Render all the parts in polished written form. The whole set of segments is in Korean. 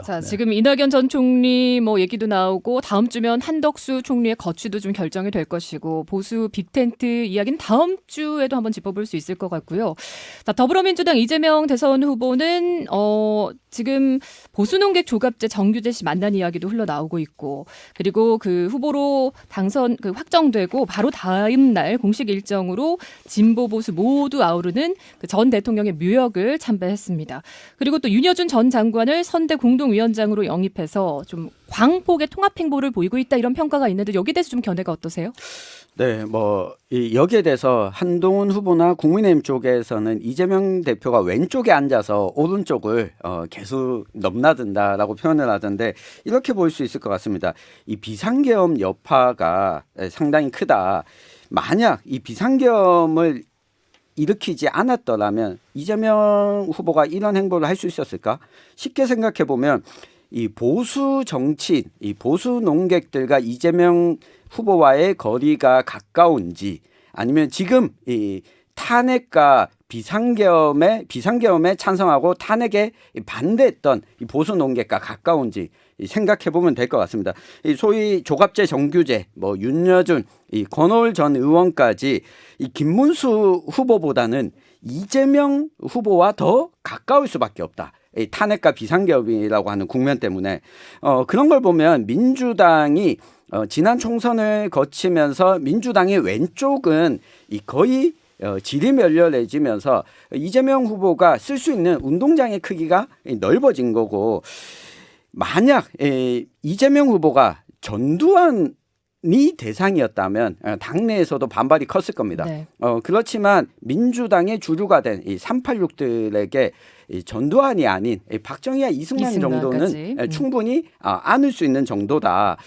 자, 네. 지금 이낙연 전 총리 뭐 얘기도 나오고 다음 주면 한덕수 총리의 거취도 좀 결정이 될 것이고 보수 빅텐트 이야기는 다음 주에도 한번 짚어볼 수 있을 것 같고요. 자, 더불어민주당 이재명 대선 후보는 지금 보수 농객 조갑제 정규제 씨 만난 이야기도 흘러나오고 있고 그리고 그 후보로 당선 확정되고 바로 다음 날 공식 일정으로 진보 보수 모두 아우르는 그 전 대통령의 묘역을 참배했습니다. 그리고 또 윤여준 전 장관을 선대 공동위원장으로 영입해서 좀 광폭의 통합 행보를 보이고 있다 이런 평가가 있는데 여기에 대해서 좀 견해가 어떠세요? 네, 여기에 대해서 한동훈 후보나 국민의힘 쪽에서는 이재명 대표가 왼쪽에 앉아서 오른쪽을 계속 넘나든다라고 표현을 하던데 이렇게 볼 수 있을 것 같습니다. 이 비상계엄 여파가 상당히 크다. 만약 이 비상계엄을 일으키지 않았더라면 이재명 후보가 이런 행보를 할 수 있었을까? 쉽게 생각해 보면 이 보수 정치인, 이 보수 농객들과 이재명 후보와의 거리가 가까운지 아니면 지금 이 탄핵과 비상계엄에 찬성하고 탄핵에 반대했던 이 보수 농객과 가까운지 생각해 보면 될 것 같습니다. 이 소위 조갑제 정규제, 윤여준, 이 권오을 전 의원까지 이 김문수 후보보다는 이재명 후보와 더 가까울 수밖에 없다. 이 탄핵과 비상계엄이라고 하는 국면 때문에 그런 걸 보면 민주당이 지난 총선을 거치면서 민주당의 왼쪽은 이 거의 지리멸렬해지면서 이재명 후보가 쓸 수 있는 운동장의 크기가 넓어진 거고 만약 이재명 후보가 전두환이 대상이었다면 당내에서도 반발이 컸을 겁니다. 네. 그렇지만 민주당의 주류가 된 이 386들에게 이 전두환이 아닌 박정희와 이승만 정도는 충분히 안을 수 있는 정도다.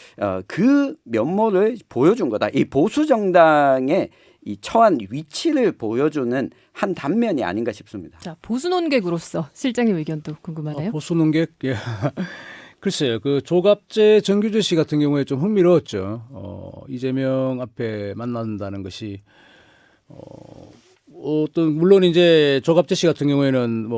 그 면모를 보여준 거다. 이 보수 정당의 이 처한 위치를 보여주는 한 단면이 아닌가 싶습니다. 자, 보수 논객으로서 실장님 의견도 궁금하네요. 보수 농객, 예. 글쎄요, 그 조갑제 정규제 씨 같은 경우에 좀 흥미로웠죠. 이재명 앞에 만난다는 것이 물론 이제 조갑재 씨 같은 경우에는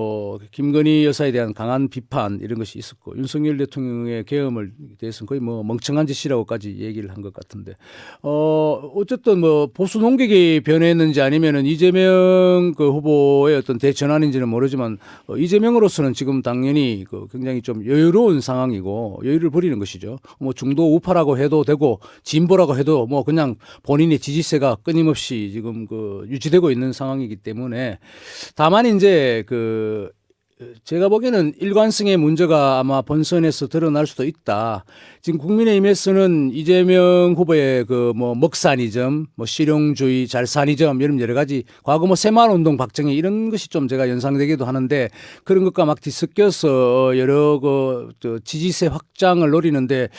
김건희 여사에 대한 강한 비판 이런 것이 있었고 윤석열 대통령의 계엄을 대해서는 거의 멍청한 짓이라고까지 얘기를 한 것 같은데 어쨌든 보수 농객이 변했는지 아니면은 이재명 그 후보의 어떤 대전환인지는 모르지만 이재명으로서는 지금 당연히 굉장히 좀 여유로운 상황이고 여유를 부리는 것이죠. 중도 우파라고 해도 되고 진보라고 해도 그냥 본인의 지지세가 끊임없이 지금 유지되고 있는 상황이기 때문에 다만 이제 제가 보기에는 일관성의 문제가 아마 본선에서 드러날 수도 있다. 지금 국민의힘에서는 이재명 후보의 먹사니즘, 실용주의, 잘사니즘 이런 여러 가지 과거 새마을운동 박정희 이런 것이 좀 제가 연상되기도 하는데 그런 것과 막 뒤섞여서 여러 지지세 확장을 노리는데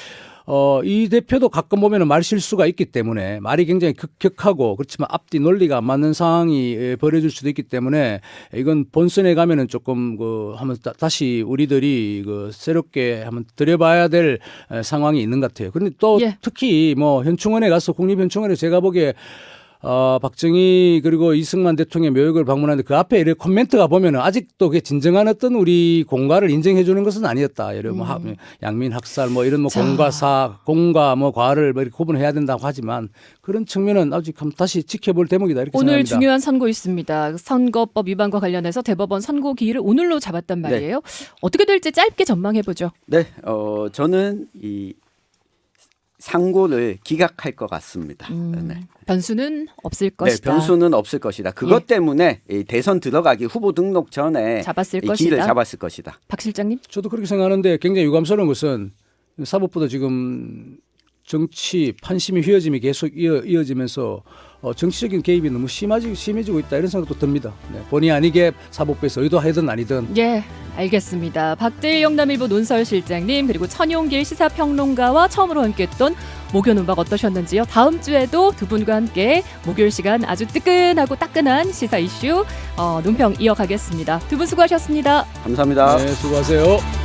이 대표도 가끔 보면 말 실수가 있기 때문에 말이 굉장히 급격하고 그렇지만 앞뒤 논리가 안 맞는 상황이 벌어질 수도 있기 때문에 이건 본선에 가면은 조금 한번 다시 우리들이 새롭게 한번 들여봐야 될 상황이 있는 것 같아요. 그런데 또 특히 현충원에 가서 국립현충원에 제가 보기에 박정희 그리고 이승만 대통령의 묘역을 방문하는데 그 앞에 이렇게 코멘트가 보면은 아직도 그게 진정한 어떤 우리 공과를 인정해 주는 것은 아니었다. 예를 양민 학살 이런 공과 과를 이렇게 구분해야 된다고 하지만 그런 측면은 아직 다시 지켜볼 대목이다 이렇게 오늘 생각합니다. 중요한 선고 있습니다. 선거법 위반과 관련해서 대법원 선고 기일을 오늘로 잡았단 말이에요. 네. 어떻게 될지 짧게 전망해 보죠. 네, 저는 이 상고를 기각할 것 같습니다. 네. 변수는 없을 것이다. 네, 변수는 없을 것이다. 그것 때문에 대선 들어가기 후보 등록 전에 기일을 잡았을 것이다. 박 실장님? 저도 그렇게 생각하는데 굉장히 유감스러운 것은 사법부도 지금 정치 판심이 휘어짐이 계속 이어지면서 정치적인 개입이 너무 심해지고 있다 이런 생각도 듭니다. 네, 본의 아니게 사법부에서 의도하든 아니든. 예, 알겠습니다. 박재일 영남일보 논설실장님 그리고 천용길 시사평론가와 처음으로 함께했던 목요 논박 어떠셨는지요? 다음 주에도 두 분과 함께 목요일 시간 아주 뜨끈하고 따끈한 시사 이슈 논평 이어가겠습니다. 두 분 수고하셨습니다. 감사합니다. 네, 수고하세요.